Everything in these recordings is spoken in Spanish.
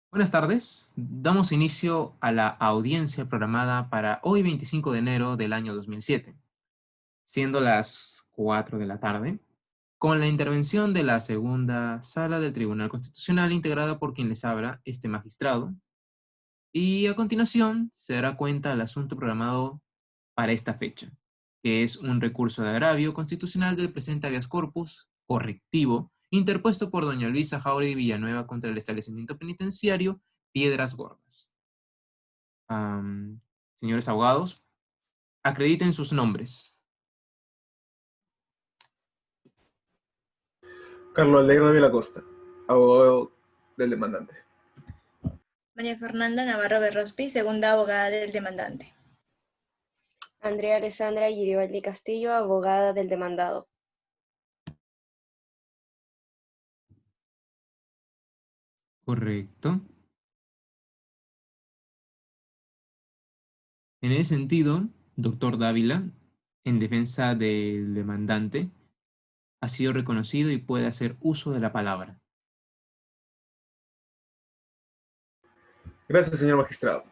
Buenas tardes. Damos inicio a la audiencia programada para hoy 25 de enero del año 2007, siendo las 4 de la tarde, con la intervención de la segunda sala del Tribunal Constitucional integrada por quien les habla, este magistrado, y a continuación se dará cuenta del asunto programado para esta fecha, que es un recurso de agravio constitucional del presente habeas corpus correctivo interpuesto por doña Luisa Jáuregui Villanueva contra el establecimiento penitenciario Piedras Gordas. Señores abogados, acrediten sus nombres. Carlos Alegre de la Costa, abogado del demandante. María Fernanda Navarro Berrospi, segunda abogada del demandante. Andrea Alessandra Giribaldi Castillo, abogada del demandado. Correcto. En ese sentido, doctor Dávila, en defensa del demandante, ha sido reconocido y puede hacer uso de la palabra. Gracias, señor magistrado.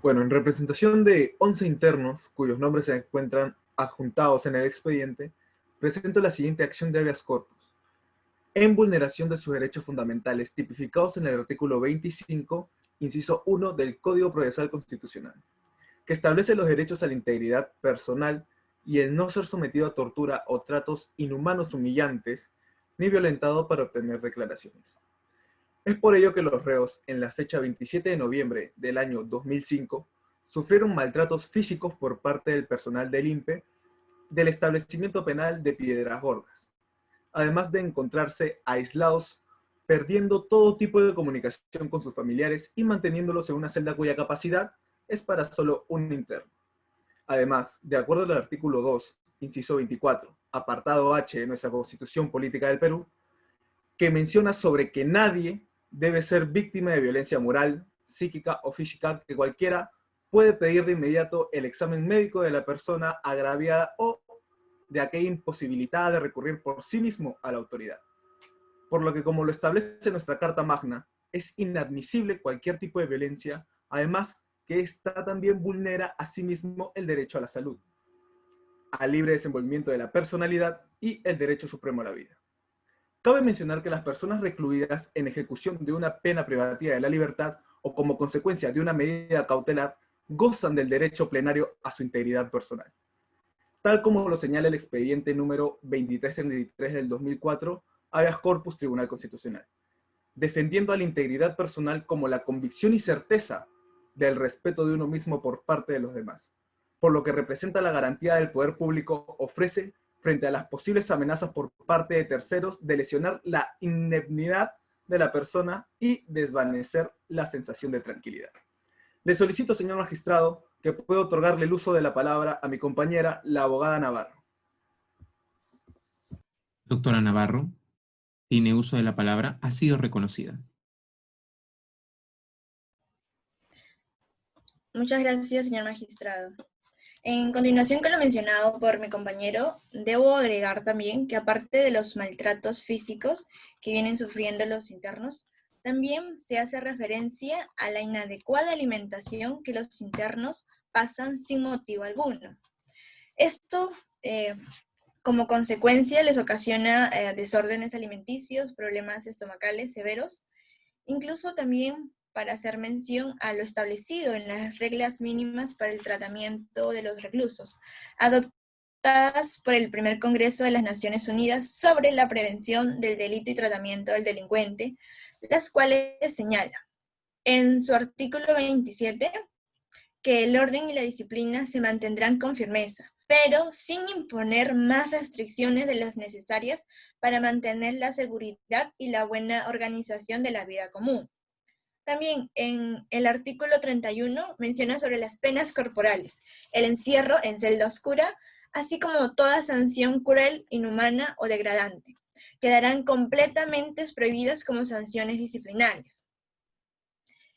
Bueno, en representación de 11 internos, cuyos nombres se encuentran adjuntados en el expediente, presento la siguiente acción de habeas corpus. En vulneración de sus derechos fundamentales tipificados en el artículo 25, inciso 1 del Código Procesal Constitucional, que establece los derechos a la integridad personal y el no ser sometido a tortura o tratos inhumanos humillantes, ni violentado para obtener declaraciones. Es por ello que los reos, en la fecha 27 de noviembre del año 2005, sufrieron maltratos físicos por parte del personal del INPE del establecimiento penal de Piedras Gordas, además de encontrarse aislados, perdiendo todo tipo de comunicación con sus familiares y manteniéndolos en una celda cuya capacidad es para solo un interno. Además, de acuerdo al artículo 2, inciso 24, apartado H de nuestra Constitución Política del Perú, que menciona sobre que nadie debe ser víctima de violencia moral, psíquica o física, que cualquiera puede pedir de inmediato el examen médico de la persona agraviada o de aquella imposibilitada de recurrir por sí mismo a la autoridad. Por lo que, como lo establece nuestra Carta Magna, es inadmisible cualquier tipo de violencia, además que esta también vulnera a sí mismo el derecho a la salud, al libre desenvolvimiento de la personalidad y el derecho supremo a la vida. Cabe mencionar que las personas recluidas en ejecución de una pena privativa de la libertad o como consecuencia de una medida cautelar gozan del derecho plenario a su integridad personal, tal como lo señala el expediente número 2333 del 2004, habeas corpus Tribunal Constitucional, defendiendo a la integridad personal como la convicción y certeza del respeto de uno mismo por parte de los demás, por lo que representa la garantía del poder público ofrece frente a las posibles amenazas por parte de terceros de lesionar la indemnidad de la persona y desvanecer la sensación de tranquilidad. Le solicito, señor magistrado, que pueda otorgarle el uso de la palabra a mi compañera, la abogada Navarro. Doctora Navarro, tiene uso de la palabra, ha sido reconocida. Muchas gracias, señor magistrado. En continuación con lo mencionado por mi compañero, debo agregar también que aparte de los maltratos físicos que vienen sufriendo los internos, también se hace referencia a la inadecuada alimentación que los internos pasan sin motivo alguno. Esto, como consecuencia, les ocasiona desórdenes alimenticios, problemas estomacales severos, incluso también para hacer mención a lo establecido en las reglas mínimas para el tratamiento de los reclusos, adoptadas por el primer Congreso de las Naciones Unidas sobre la prevención del delito y tratamiento del delincuente, las cuales señalan en su artículo 27 que el orden y la disciplina se mantendrán con firmeza, pero sin imponer más restricciones de las necesarias para mantener la seguridad y la buena organización de la vida común. También en el artículo 31 menciona sobre las penas corporales, el encierro en celda oscura, así como toda sanción cruel, inhumana o degradante. Quedarán completamente prohibidas como sanciones disciplinarias.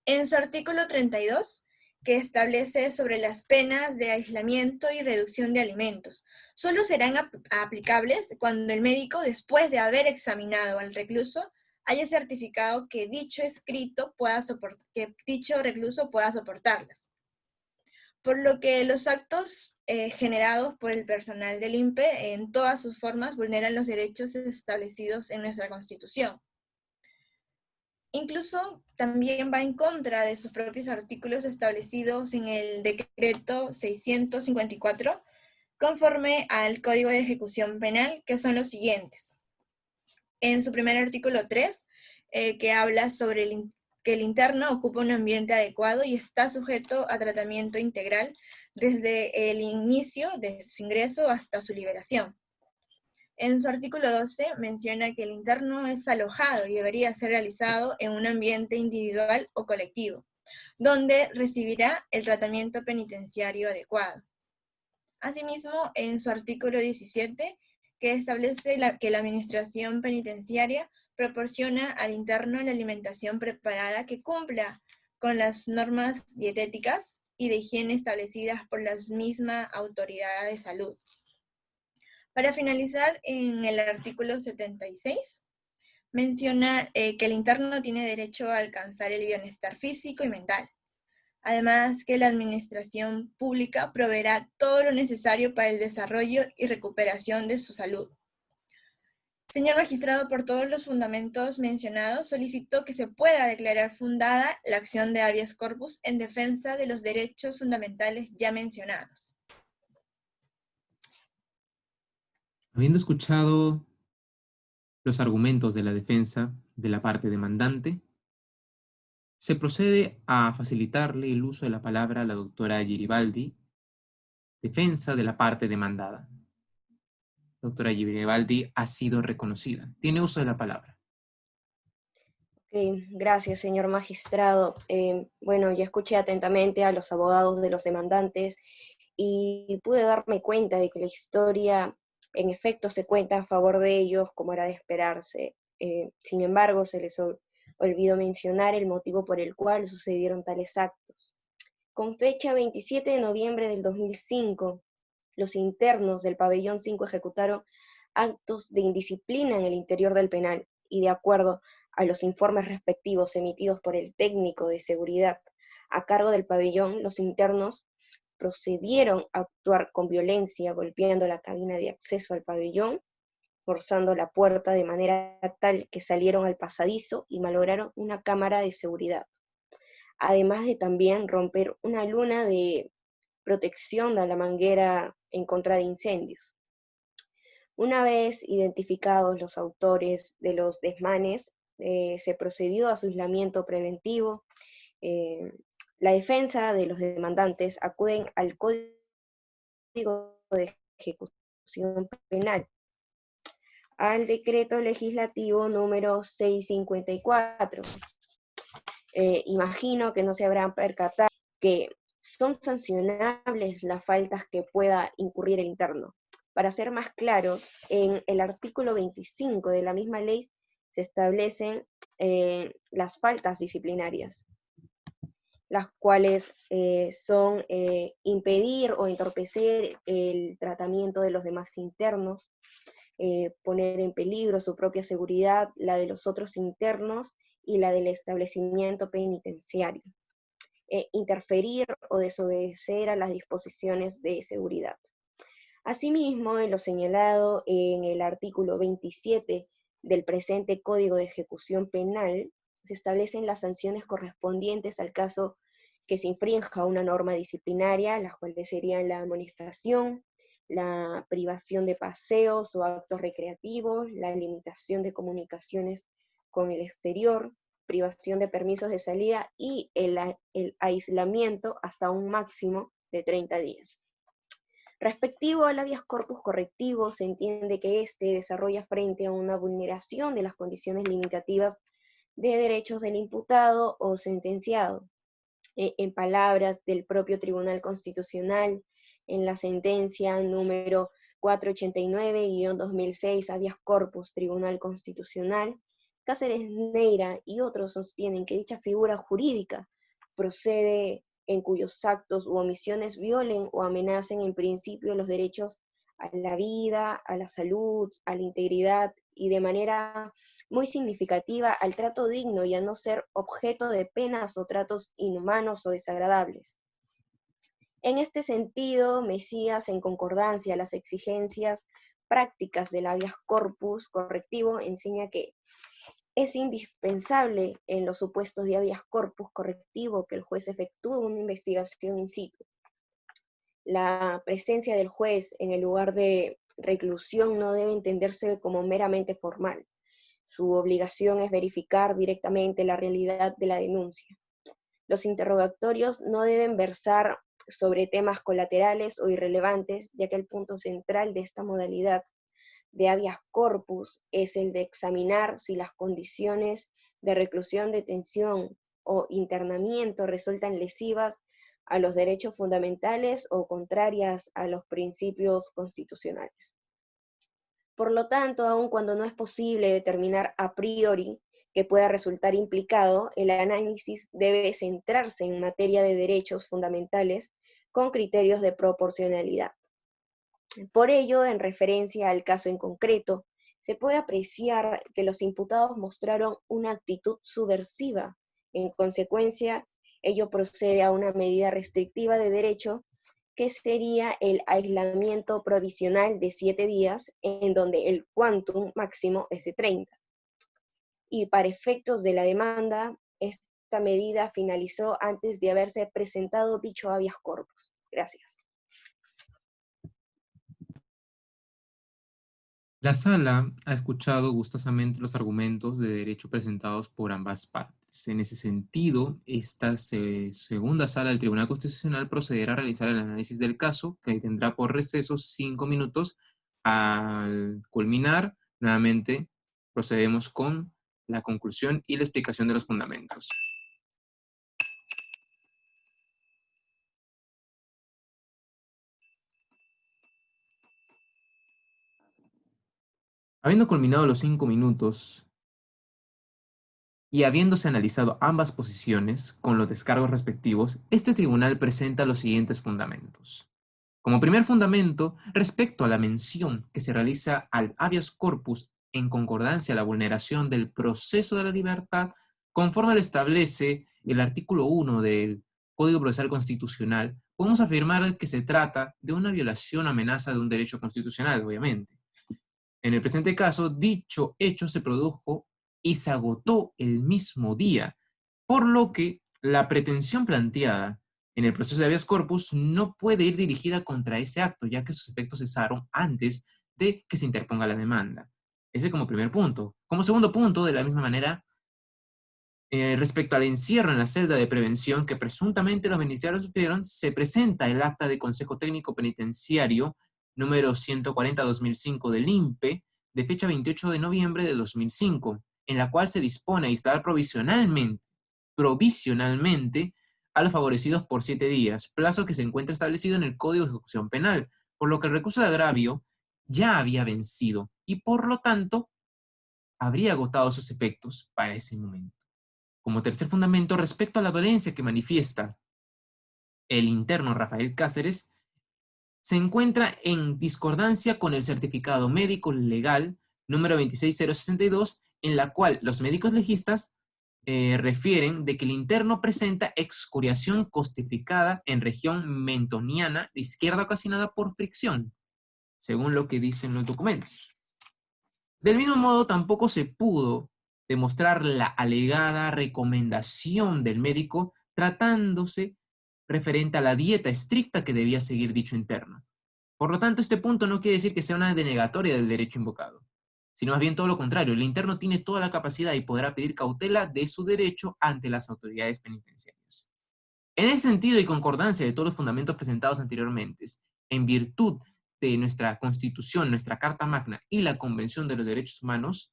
En su artículo 32, que establece sobre las penas de aislamiento y reducción de alimentos, solo serán aplicables cuando el médico, después de haber examinado al recluso, haya certificado que dicho escrito que dicho recluso pueda soportarlas. Por lo que los actos generados por el personal del INPE en todas sus formas vulneran los derechos establecidos en nuestra Constitución. Incluso también va en contra de sus propios artículos establecidos en el decreto 654, conforme al Código de Ejecución Penal, que son los siguientes. En su primer artículo 3, que habla sobre que el interno ocupa un ambiente adecuado y está sujeto a tratamiento integral desde el inicio de su ingreso hasta su liberación. En su artículo 12 menciona que el interno es alojado y debería ser realizado en un ambiente individual o colectivo, donde recibirá el tratamiento penitenciario adecuado. Asimismo, en su artículo 17, que establece que la administración penitenciaria proporciona al interno la alimentación preparada que cumpla con las normas dietéticas y de higiene establecidas por la misma autoridad de salud. Para finalizar, en el artículo 76, menciona que el interno tiene derecho a alcanzar el bienestar físico y mental. Además, que la administración pública proveerá todo lo necesario para el desarrollo y recuperación de su salud. Señor magistrado, por todos los fundamentos mencionados, solicito que se pueda declarar fundada la acción de habeas corpus en defensa de los derechos fundamentales ya mencionados. Habiendo escuchado los argumentos de la defensa de la parte demandante, se procede a facilitarle el uso de la palabra a la doctora Giribaldi, defensa de la parte demandada. Doctora Giribaldi ha sido reconocida. Tiene uso de la palabra. Gracias, señor magistrado. Bueno, yo escuché atentamente a los abogados de los demandantes y pude darme cuenta de que la historia en efecto se cuenta a favor de ellos, como era de esperarse. Sin embargo, se les olvidó mencionar el motivo por el cual sucedieron tales actos. Con fecha 27 de noviembre del 2005, los internos del pabellón 5 ejecutaron actos de indisciplina en el interior del penal y, de acuerdo a los informes respectivos emitidos por el técnico de seguridad a cargo del pabellón, los internos procedieron a actuar con violencia, golpeando la cabina de acceso al pabellón, forzando la puerta de manera tal que salieron al pasadizo y malograron una cámara de seguridad, además de también romper una luna de protección a la manguera en contra de incendios. Una vez identificados los autores de los desmanes, se procedió a su aislamiento preventivo. La defensa de los demandantes acuden al Código de Ejecución Penal, al decreto legislativo número 654. Imagino que no se habrán percatado que son sancionables las faltas que pueda incurrir el interno. Para ser más claros, en el artículo 25 de la misma ley se establecen las faltas disciplinarias, las cuales son impedir o entorpecer el tratamiento de los demás internos, poner en peligro su propia seguridad, la de los otros internos y la del establecimiento penitenciario, interferir o desobedecer a las disposiciones de seguridad. Asimismo, en lo señalado en el artículo 27 del presente Código de Ejecución Penal, se establecen las sanciones correspondientes al caso que se infrinja una norma disciplinaria, las cuales serían la amonestación, la privación de paseos o actos recreativos, la limitación de comunicaciones con el exterior, privación de permisos de salida y el aislamiento hasta un máximo de 30 días. Respectivo al habeas corpus correctivo, se entiende que éste desarrolla frente a una vulneración de las condiciones limitativas de derechos del imputado o sentenciado. En palabras del propio Tribunal Constitucional, en la sentencia número 489-2006, habeas corpus Tribunal Constitucional, Cáceres Neira y otros sostienen que dicha figura jurídica procede en cuyos actos u omisiones violen o amenacen en principio los derechos a la vida, a la salud, a la integridad y de manera muy significativa al trato digno y a no ser objeto de penas o tratos inhumanos o desagradables. En este sentido, Mesías, en concordancia a las exigencias prácticas del habeas corpus correctivo, enseña que es indispensable en los supuestos de habeas corpus correctivo que el juez efectúe una investigación in situ. La presencia del juez en el lugar de reclusión no debe entenderse como meramente formal. Su obligación es verificar directamente la realidad de la denuncia. Los interrogatorios no deben versar sobre temas colaterales o irrelevantes, ya que el punto central de esta modalidad de habeas corpus es el de examinar si las condiciones de reclusión, detención o internamiento resultan lesivas a los derechos fundamentales o contrarias a los principios constitucionales. Por lo tanto, aun cuando no es posible determinar a priori que pueda resultar implicado, el análisis debe centrarse en materia de derechos fundamentales con criterios de proporcionalidad. Por ello, en referencia al caso en concreto, se puede apreciar que los imputados mostraron una actitud subversiva. En consecuencia, ello procede a una medida restrictiva de derecho que sería el aislamiento provisional de 7 días, en donde el quantum máximo es de 30. Y para efectos de la demanda, esta medida finalizó antes de haberse presentado dicho habeas corpus. Gracias. La sala ha escuchado gustosamente los argumentos de derecho presentados por ambas partes. En ese sentido, esta segunda sala del Tribunal Constitucional procederá a realizar el análisis del caso, que tendrá por receso 5 minutos. Al culminar, nuevamente procedemos con la conclusión y la explicación de los fundamentos. Habiendo culminado los 5 minutos y habiéndose analizado ambas posiciones con los descargos respectivos, este tribunal presenta los siguientes fundamentos. Como primer fundamento, respecto a la mención que se realiza al habeas corpus en concordancia a la vulneración del proceso de la libertad, conforme lo establece el artículo 1 del Código Procesal Constitucional, podemos afirmar que se trata de una violación o amenaza de un derecho constitucional, obviamente. En el presente caso, dicho hecho se produjo y se agotó el mismo día, por lo que la pretensión planteada en el proceso de habeas corpus no puede ir dirigida contra ese acto, ya que sus efectos cesaron antes de que se interponga la demanda. Ese como primer punto. Como segundo punto, de la misma manera, respecto al encierro en la celda de prevención que presuntamente los beneficiarios sufrieron, se presenta el acta de Consejo Técnico Penitenciario número 140-2005 del INPE, de fecha 28 de noviembre de 2005, en la cual se dispone a instalar provisionalmente a los favorecidos por 7 días, plazo que se encuentra establecido en el Código de Ejecución Penal, por lo que el recurso de agravio ya había vencido y por lo tanto habría agotado sus efectos para ese momento. Como tercer fundamento, respecto a la dolencia que manifiesta el interno Rafael Cáceres, se encuentra en discordancia con el certificado médico legal número 26062, en la cual los médicos legistas refieren de que el interno presenta excoriación costificada en región mentoniana izquierda ocasionada por fricción, según lo que dicen los documentos. Del mismo modo, tampoco se pudo demostrar la alegada recomendación del médico tratándose referente a la dieta estricta que debía seguir dicho interno. Por lo tanto, este punto no quiere decir que sea una denegatoria del derecho invocado, sino más bien todo lo contrario. El interno tiene toda la capacidad y podrá pedir cautela de su derecho ante las autoridades penitenciarias. En ese sentido y concordancia de todos los fundamentos presentados anteriormente, en virtud de nuestra Constitución, nuestra Carta Magna y la Convención de los Derechos Humanos,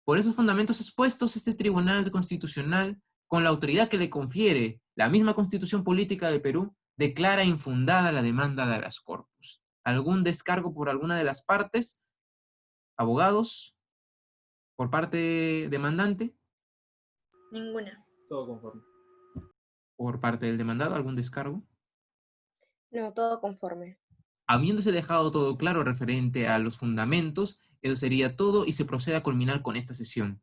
por esos fundamentos expuestos, este Tribunal Constitucional, con la autoridad que le confiere la misma Constitución Política del Perú, declara infundada la demanda de habeas corpus. ¿Algún descargo por alguna de las partes? ¿Abogados? ¿Por parte demandante? Ninguna. Todo conforme. ¿Por parte del demandado? ¿Algún descargo? No, todo conforme. Habiéndose dejado todo claro referente a los fundamentos, eso sería todo y se procede a culminar con esta sesión.